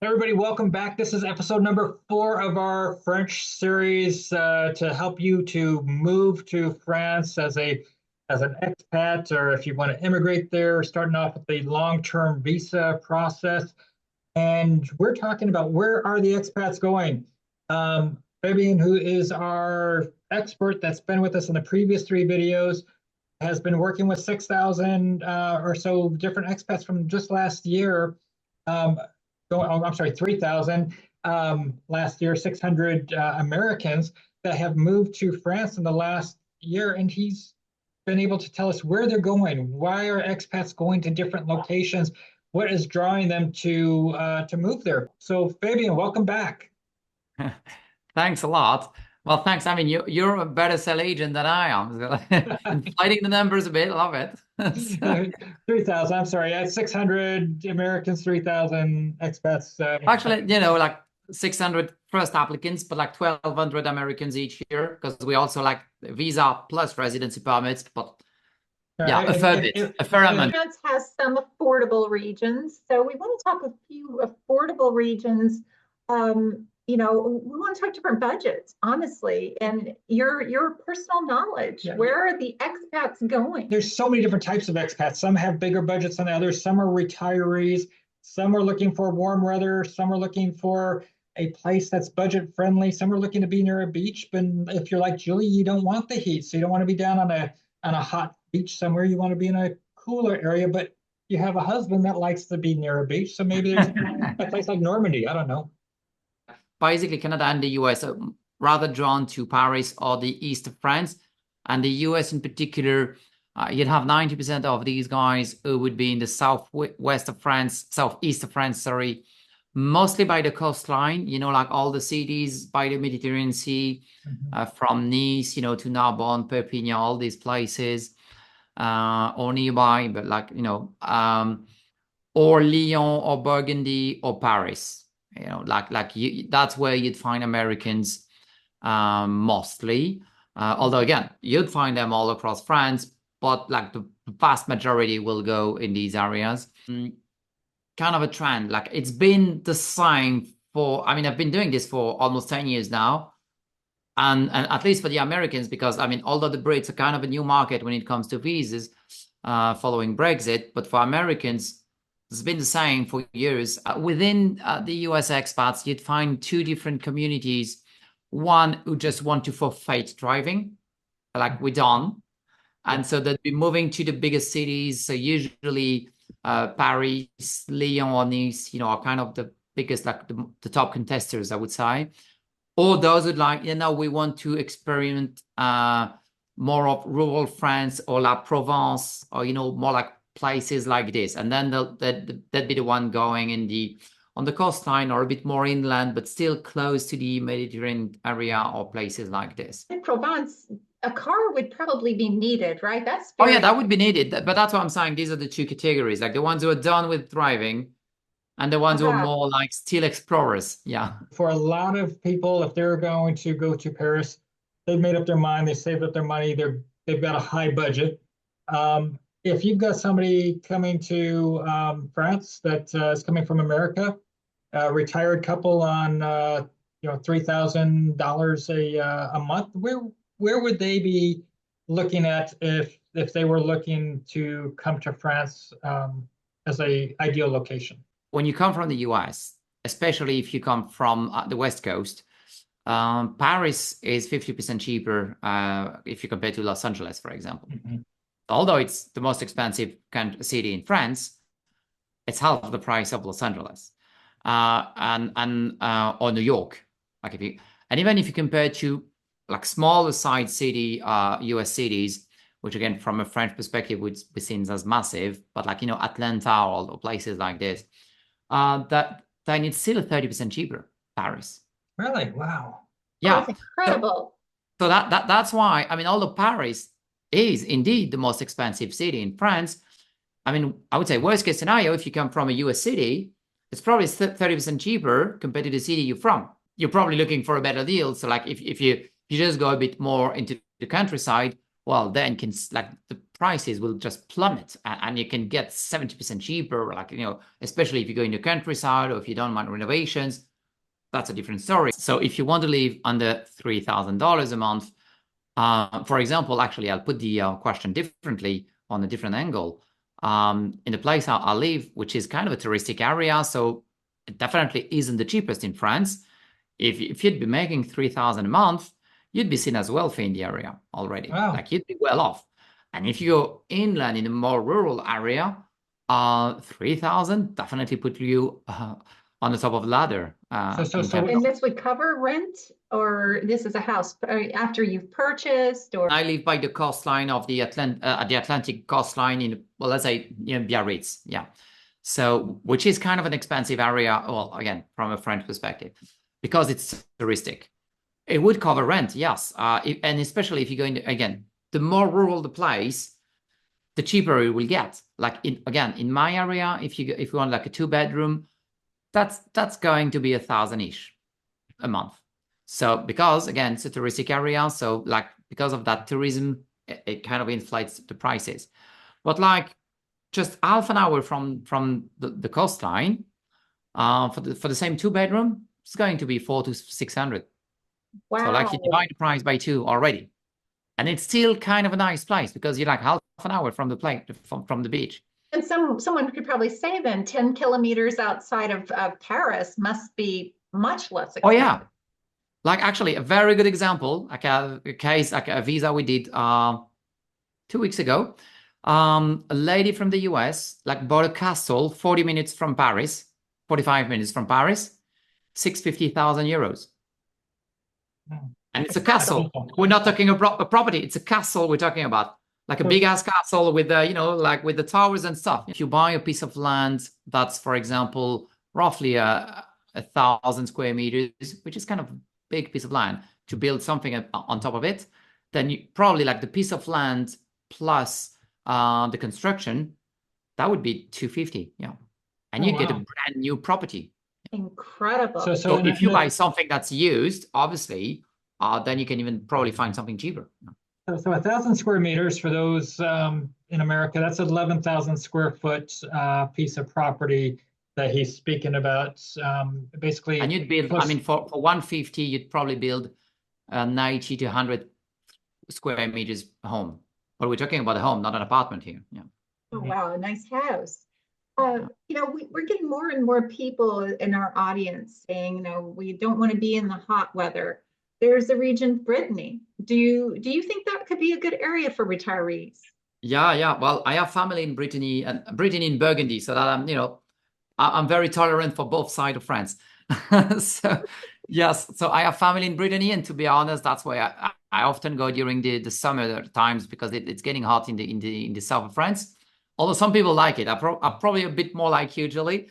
Everybody, welcome back. This is episode number 4 of our French series to help you to move to France as an expat, or if you want to immigrate there, starting off with the long-term visa process. And we're talking about where are the expats going. Fabian, who is our expert that's been with us in the previous 3 videos, has been working with 6,000 or so different expats from just last year. I'm sorry, 3,000 last year, 600 Americans that have moved to France in the last year. And he's been able to tell us where they're going. Why are expats going to different locations? What is drawing them to move there? So Fabian, welcome back. Thanks a lot. Well, thanks. I mean, you're a better sell agent than I am. Inflating the numbers a bit, love it. So, 3,000, I'm sorry, yeah, 600 Americans, 3,000 expats. actually, like 600 first applicants, but like 1,200 Americans each year because we also like visa plus residency permits. But yeah, a fair bit, a fair amount. France has some affordable regions, so we want to talk a few affordable regions. We want to talk different budgets, honestly, and your personal knowledge. Yeah. Where are the expats going? There's so many different types of expats. Some have bigger budgets than others. Some are retirees. Some are looking for warm weather. Some are looking for a place that's budget friendly. Some are looking to be near a beach. But if you're like Julie, you don't want the heat, so you don't want to be down on a hot beach somewhere. You want to be in a cooler area, but you have a husband that likes to be near a beach. So maybe there's a place like Normandy. I don't know. Basically, Canada and the US are rather drawn to Paris or the east of France. And the US in particular, you'd have 90% of these guys who would be in the southwest of France, southeast of France, sorry, mostly by the coastline, like all the cities by the Mediterranean Sea, from Nice, to Narbonne, Perpignan, all these places, or nearby, but or Lyon or Burgundy or Paris. That's where you'd find Americans mostly. Although again, you'd find them all across France, but like the vast majority will go in these areas. Kind of a trend. Like it's been the same I've been doing this for almost 10 years now. And at least for the Americans, because although the Brits are kind of a new market when it comes to visas following Brexit, but for Americans, it's been the same for years. Within the US expats, you'd find 2 different communities. One who just want to forfeit driving, like we're done. And so they'd be moving to the biggest cities. So usually Paris, Lyon, or Nice, are kind of the biggest, like the top contesters, I would say. Or those would we want to experiment more of rural France or La Provence, or, more like places like this, and then that'd be the one going on the coastline or a bit more inland, but still close to the Mediterranean area or places like this. In Provence, a car would probably be needed, right? Oh yeah, that would be needed. But that's what I'm saying. These are the 2 categories, like the ones who are done with driving and the ones who are more like still explorers. Yeah. For a lot of people, if they're going to go to Paris, they've made up their mind, they saved up their money, they've got a high budget. If you've got somebody coming to France that is coming from America, a retired couple on $3,000 a month, where would they be looking at if they were looking to come to France as a ideal location? When you come from the US, especially if you come from the West Coast, Paris is 50% cheaper if you compare to Los Angeles, for example. Although it's the most expensive city in France, it's half the price of Los Angeles or New York. Even if you compare to like smaller side city US cities, which again from a French perspective would be seen as massive, but Atlanta or places like this, then it's still 30% cheaper. Paris. Really? Wow. Yeah, that's incredible. So that's why although Paris is indeed the most expensive city in France, I would say worst case scenario, if you come from a US city, it's probably 30% cheaper compared to the city you're from. You're probably looking for a better deal. So like if you just go a bit more into the countryside, well, then the prices will just plummet, and you can get 70% cheaper, like, especially if you go in the countryside or if you don't mind renovations. That's a different story. So if you want to live under $3,000 a month, for example, actually, I'll put the question differently on a different angle. In the place I live, which is kind of a touristic area, so it definitely isn't the cheapest in France. If you'd be making 3,000 a month, you'd be seen as wealthy in the area already. Wow. Like, you'd be well off. And if you go inland in a more rural area, 3,000 definitely put you on the top of the ladder. And this would cover rent, or this is a house after you've purchased, or? I live by the coastline of the Atlantic coastline in, well, let's say, Biarritz, yeah. So, which is kind of an expensive area, well, again, from a French perspective, because it's touristic. It would cover rent, yes, and especially if you go into, again, the more rural the place, the cheaper it will get. Like, in my area, if you want like a 2-bedroom, that's going to be 1,000-ish a month. So because, again, it's a touristic area, so like, because of that tourism, it kind of inflates the prices. But like, just half an hour from the coastline, for the same 2-bedroom, it's going to be 400 to 600. Wow. So like, you divide the price by 2 already, and it's still kind of a nice place because you're like half an hour from the beach. And someone could probably say then 10 kilometers outside of Paris must be much less expensive. Oh yeah, like, actually, a very good example, like a case, like a visa we did 2 weeks ago. A lady from the US like bought a castle 40 minutes from Paris, 45 minutes from Paris, 650,000 euros. And it's a castle. We're not talking about a property. It's a castle we're talking about, like a big ass castle with the, like with the towers and stuff. If you buy a piece of land that's, for example, roughly 1,000 square meters, which is kind of a big piece of land, to build something on top of it, then you probably, like, the piece of land plus the construction, that would be 250, yeah, and you get a brand new property. Incredible. So if you buy something that's used, obviously, then you can even probably find something cheaper. So 1,000 square meters for those in America, that's 11,000 square foot piece of property that he's speaking about. Basically, and you'd build, I mean, for 150, you'd probably build 90 to 100 square meters home. But we're talking about a home, not an apartment here. Yeah. Oh, wow, a nice house. We're getting more and more people in our audience saying, we don't want to be in the hot weather. There's a region, Brittany. Do you think that could be a good area for retirees? Yeah. Well, I have family in Brittany and in Burgundy, so that I'm very tolerant for both sides of France. So yes, so I have family in Brittany, and to be honest, that's why I often go during the summer times, because it's getting hot in the south of France. Although some people like it, I'm probably a bit more like usually.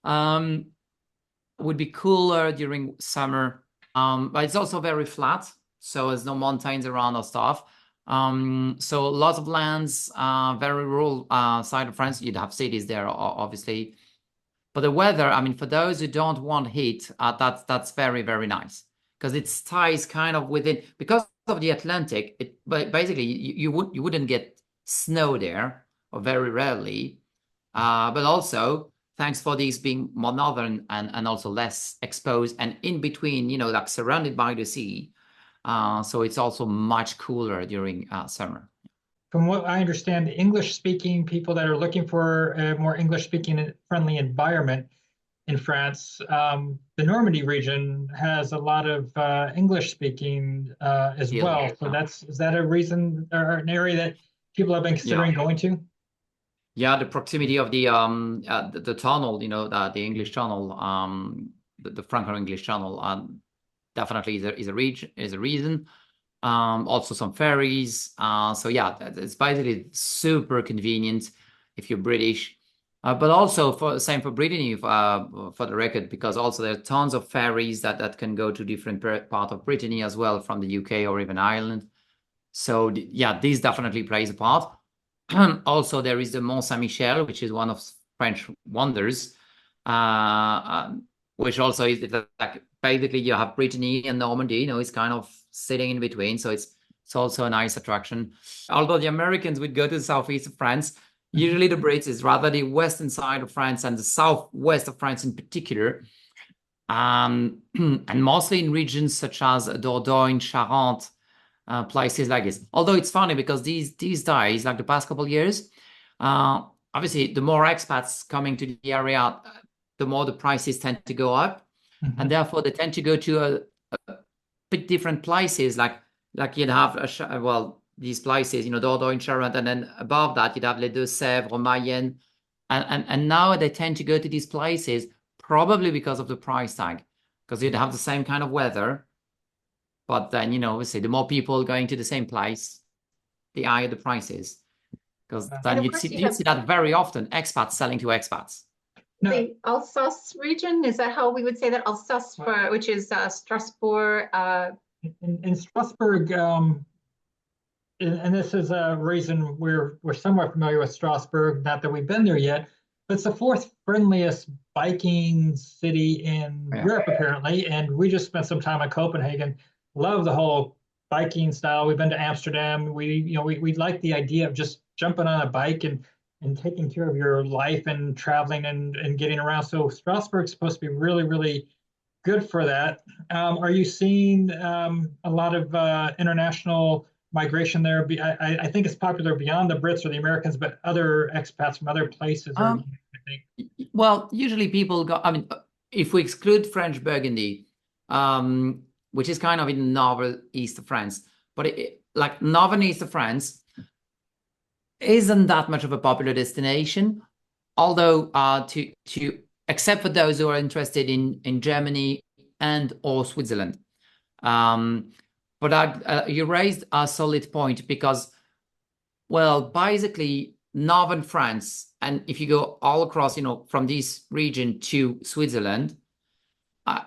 Would be cooler during summer, but it's also very flat, so there's no mountains around or stuff. So lots of lands, very rural side of France. You'd have cities there, obviously. But the weather, I mean, for those who don't want heat, that's very, very nice, because it ties kind of within, because of the Atlantic. But basically, you wouldn't get snow there, or very rarely. But also, thanks for these being more northern and also less exposed and in between, like surrounded by the sea. So it's also much cooler during summer. From what I understand, English-speaking people that are looking for a more English-speaking friendly environment in France, the Normandy region has a lot of English-speaking as well. So is that a reason or an area that people have been considering going to? Yeah, the proximity of the tunnel, the English Channel, the Franco-English Channel, definitely is a reason. Also some ferries. So yeah, it's basically super convenient if you're British. But also same for Brittany, for the record, because also there are tons of ferries that can go to different part of Brittany as well, from the UK or even Ireland. So yeah, this definitely plays a part. Also, there is the Mont Saint-Michel, which is one of French wonders, which also is like, basically you have Brittany and Normandy. It's kind of sitting in between, so it's It's also a nice attraction. Although the Americans would go to the southeast of France, usually the Brits is rather the western side of France and the southwest of France in particular. And mostly in regions such as Dordogne, Charente, places like this. Although it's funny because these days, like the past couple of years, obviously the more expats coming to the area, the more the prices tend to go up. And therefore they tend to go to a bit different places, like you'd have these places, Dordogne, Charente, and then above that you'd have Les Deux-Sèvres, Mayenne, and now they tend to go to these places probably because of the price tag, because you'd have the same kind of weather, but then obviously the more people going to the same place, the higher the prices, because then you'd see that very often, expats selling to expats. No. The Alsace region, is that how we would say that? Alsace, which is Strasbourg. In Strasbourg, and this is a reason we're somewhat familiar with Strasbourg, not that we've been there yet, but it's the fourth friendliest biking city in Europe, apparently. And we just spent some time in Copenhagen. Love the whole biking style. We've been to Amsterdam. We like the idea of just jumping on a bike and taking care of your life and traveling and getting around. So Strasbourg's supposed to be really, really good for that. Are you seeing a lot of international migration there? I think it's popular beyond the Brits or the Americans, but other expats from other places. I think. Well, usually people go, I mean, if we exclude French Burgundy, which is kind of in northeast of France, but like northern east of France isn't that much of a popular destination, although except for those who are interested in Germany and or Switzerland. But you raised a solid point, because, well, basically northern France, and if you go all across, from this region to Switzerland,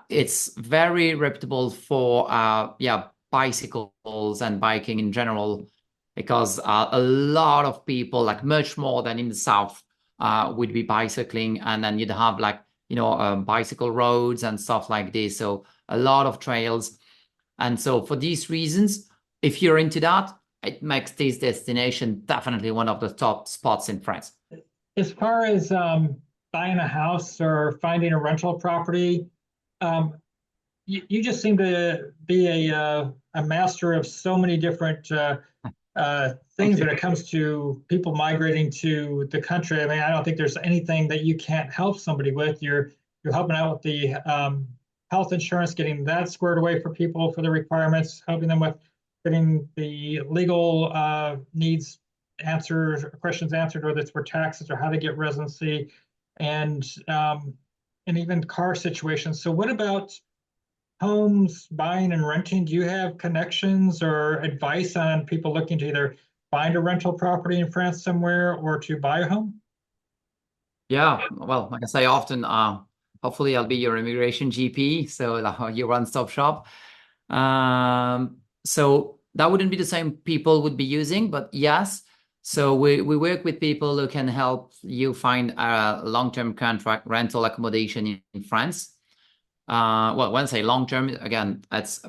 it's very reputable for bicycles and biking in general, because a lot of people, like much more than in the south, would be bicycling, and then you'd have bicycle roads and stuff like this. So a lot of trails. And so for these reasons, if you're into that, it makes this destination definitely one of the top spots in France. As far as buying a house or finding a rental property, you just seem to be a master of so many different things when it comes to people migrating to the country. I mean, I don't think there's anything that you can't help somebody with. You're helping out with the health insurance, getting that squared away for people for the requirements, helping them with getting the legal questions answered, whether it's for taxes or how to get residency, and even car situations. So what about homes, buying and renting? Do you have connections or advice on people looking to either find a rental property in France somewhere or to buy a home? Yeah, well, like I say often, hopefully I'll be your immigration GP, so your one-stop shop. So that wouldn't be the same people would be using, but yes. So we work with people who can help you find a long-term contract rental accommodation in France. Well, when I say long-term, again,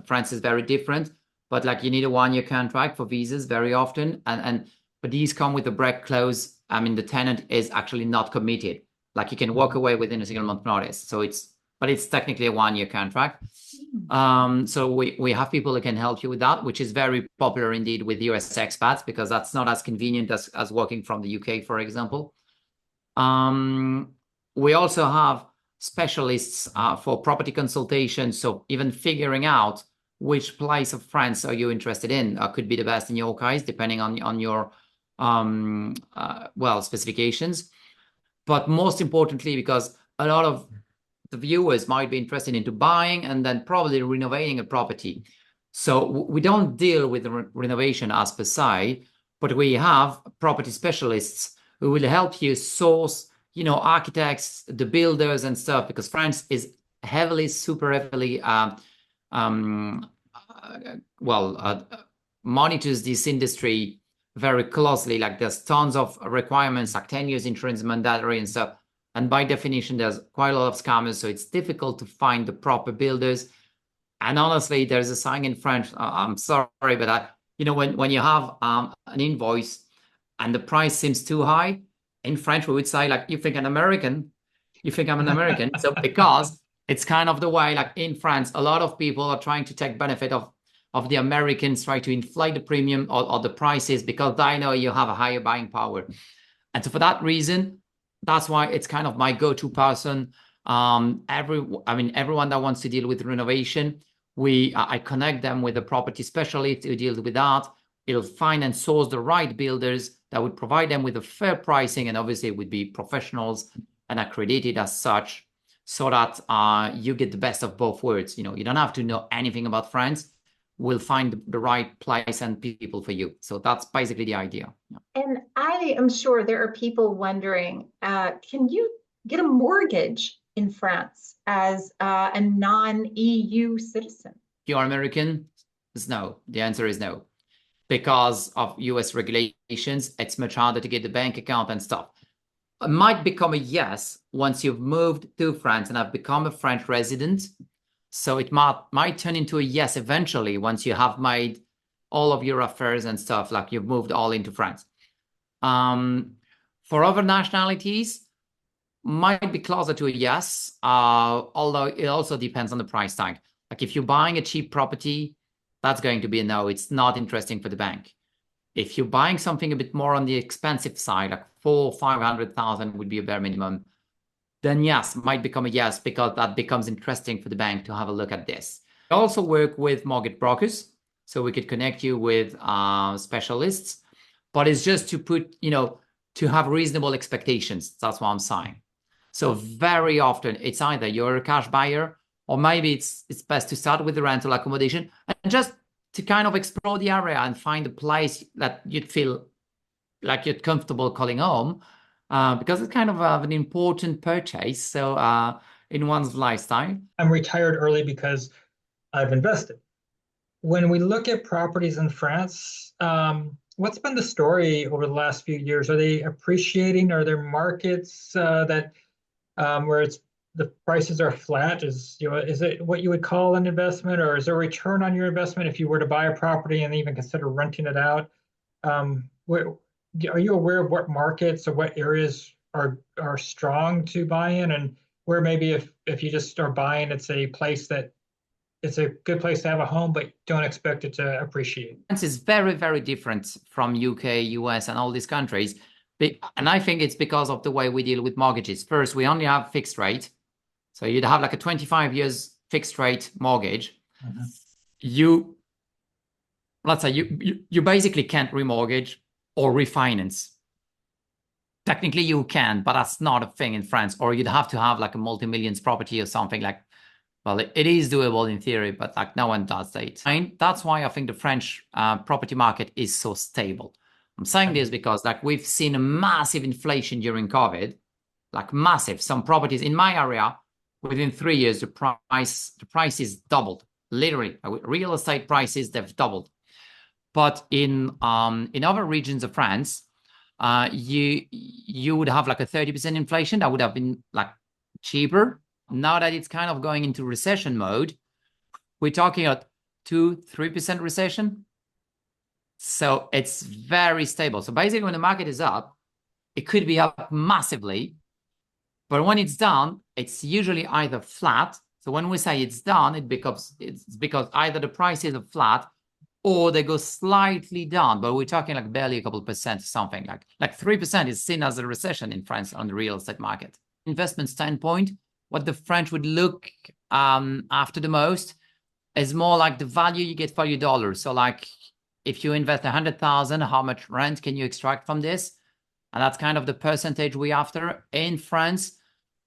France is very different, but like you need a 1-year contract for visas very often. But these come with a break clause. I mean, the tenant is actually not committed. Like you can walk away within a single month notice. So it's technically a 1-year contract. So we have people who can help you with that, which is very popular indeed with US expats, because that's not as convenient as working from the UK, for example. We also have specialists for property consultation. So even figuring out which place of France are you interested in could be the best in your case, depending on your specifications. But most importantly, because a lot of the viewers might be interested into buying and then probably renovating a property. So we don't deal with the renovation as per se, but we have property specialists who will help you source, architects, the builders and stuff, because France is super heavily monitors this industry very closely. Like there's tons of requirements, like 10 years insurance mandatory and stuff. And by definition, there's quite a lot of scammers. So it's difficult to find the proper builders. And honestly, there's a saying in French, I'm sorry, but you know, when you have an invoice and the price seems too high, in French we would say like, you think an American, you think I'm an American. So because it's kind of the way, like in France, a lot of people are trying to take benefit of the Americans, try to inflate the premium or the prices because they know you have a higher buying power. And so for that reason, that's why it's kind of my go-to person. Everyone that wants to deal with renovation, I connect them with a property specialist who deals with that. It'll find and source the right builders that would provide them with a fair pricing, and obviously it would be professionals and accredited as such, so that you get the best of both worlds. You know, you don't have to know anything about France. We'll find the right place and people for you. So that's basically the idea. Yeah. And I am sure there are people wondering, can you get a mortgage in France as a non-EU citizen? If you're American, no. The answer is no. Because of US regulations, it's much harder to get the bank account and stuff. It might become a yes once you've moved to France and have become a French resident. So it might turn into a yes eventually once you have made all of your affairs and stuff, like you've moved all into France. For other nationalities, might be closer to a yes, although it also depends on the price tag. Like if you're buying a cheap property, that's going to be a no. It's not interesting for the bank. If you're buying something a bit more on the expensive side, like 400,000-500,000 would be a bare minimum, then yes, might become a yes, because that becomes interesting for the bank to have a look at this. We also work with mortgage brokers, so we could connect you with specialists, but it's just to put, you know, to have reasonable expectations. That's what I'm saying. So very often it's either you're a cash buyer, or maybe it's best to start with the rental accommodation and just to kind of explore the area and find a place that you'd feel like you're comfortable calling home. Because it's kind of an important purchase. So in one's lifestyle. I'm retired early because I've invested. When we look at properties in France, what's been the story over the last few years? Are they appreciating? Are there markets that where the prices are flat? Is it what you would call an investment, or is there a return on your investment if you were to buy a property and even consider renting it out? Are you aware of what markets or what areas are strong to buy in, and where maybe if you just are buying, it's a place that it's a good place to have a home, but don't expect it to appreciate? France is very, very different from UK, US, and all these countries. And I think it's because of the way we deal with mortgages. First, we only have fixed rate. So you'd have like a 25 years fixed rate mortgage. Mm-hmm. Let's say you basically can't remortgage or refinance. Technically you can, but that's not a thing in France. Or you'd have to have like a multi-millions property or something like, well, it is doable in theory, but like no one does that. And that's why I think the French property market is so stable. I'm saying this because like we've seen a massive inflation during COVID, like massive. Some properties in my area, within 3 years, the prices doubled. Literally, real estate prices, they've doubled. But in other regions of France, you would have like a 30% inflation. That would have been like cheaper. Now that it's kind of going into recession mode, we're talking about 2-3% recession. So it's very stable. So basically when the market is up, it could be up massively. But when it's down, it's usually either flat. So when we say it's down, it's because either the prices are flat or they go slightly down, but we're talking like barely a couple percent, something like 3% is seen as a recession in France on the real estate market. Investment standpoint, what the French would look after the most is more like the value you get for your dollar. So like if you invest 100,000, how much rent can you extract from this? And that's kind of the percentage we after. In France,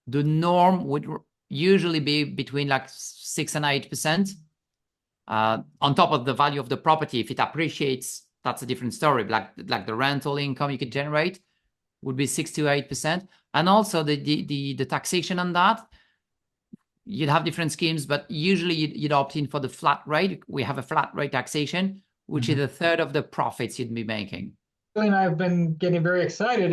the norm would usually be between like 6 and 8%. On top of the value of the property. If it appreciates, that's a different story. Like the rental income you could generate would be 6 to 8%. And also the taxation on that, you'd have different schemes, but usually you'd opt in for the flat rate. We have a flat rate taxation, which is a third of the profits you'd be making. Billy and I have been getting very excited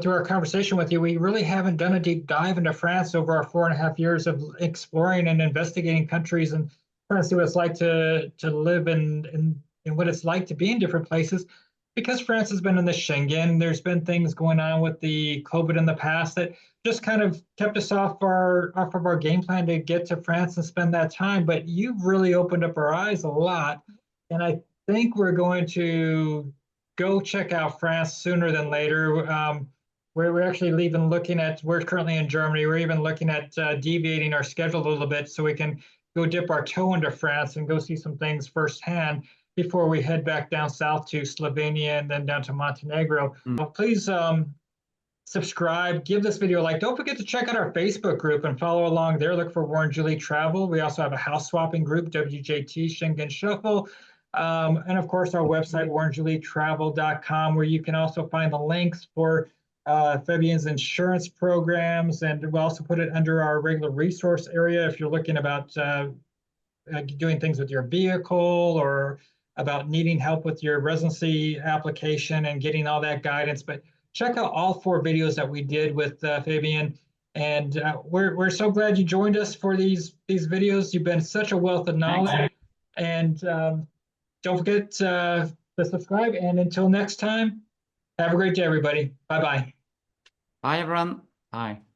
through our conversation with you. We really haven't done a deep dive into France over our 4.5 years of exploring and investigating countries and trying to see what it's like to live in and what it's like to be in different places. Because France has been in the Schengen, there's been things going on with the COVID in the past that just kind of kept us off of our game plan to get to France and spend that time. But you've really opened up our eyes a lot, and I think we're going to go check out France sooner than later. We're actually even looking at, we're currently in Germany. We're even looking at deviating our schedule a little bit so we can go dip our toe into France and go see some things firsthand before we head back down south to Slovenia and then down to Montenegro. Please subscribe, give this video a like. Don't forget to check out our Facebook group and follow along there. Look for Warren Julie Travel. We also have a house swapping group, WJT Schengen Shuffle. And of course, our website, warrenjulietravel.com, where you can also find the links for Fabienne's insurance programs. And we'll also put it under our regular resource area if you're looking about doing things with your vehicle or about needing help with your residency application and getting all that guidance. But check out all 4 videos that we did with Fabienne. And we're so glad you joined us for these videos. You've been such a wealth of knowledge. Thanks. And don't forget to subscribe. And until next time, have a great day, everybody. Bye-bye. Bye, everyone. Bye.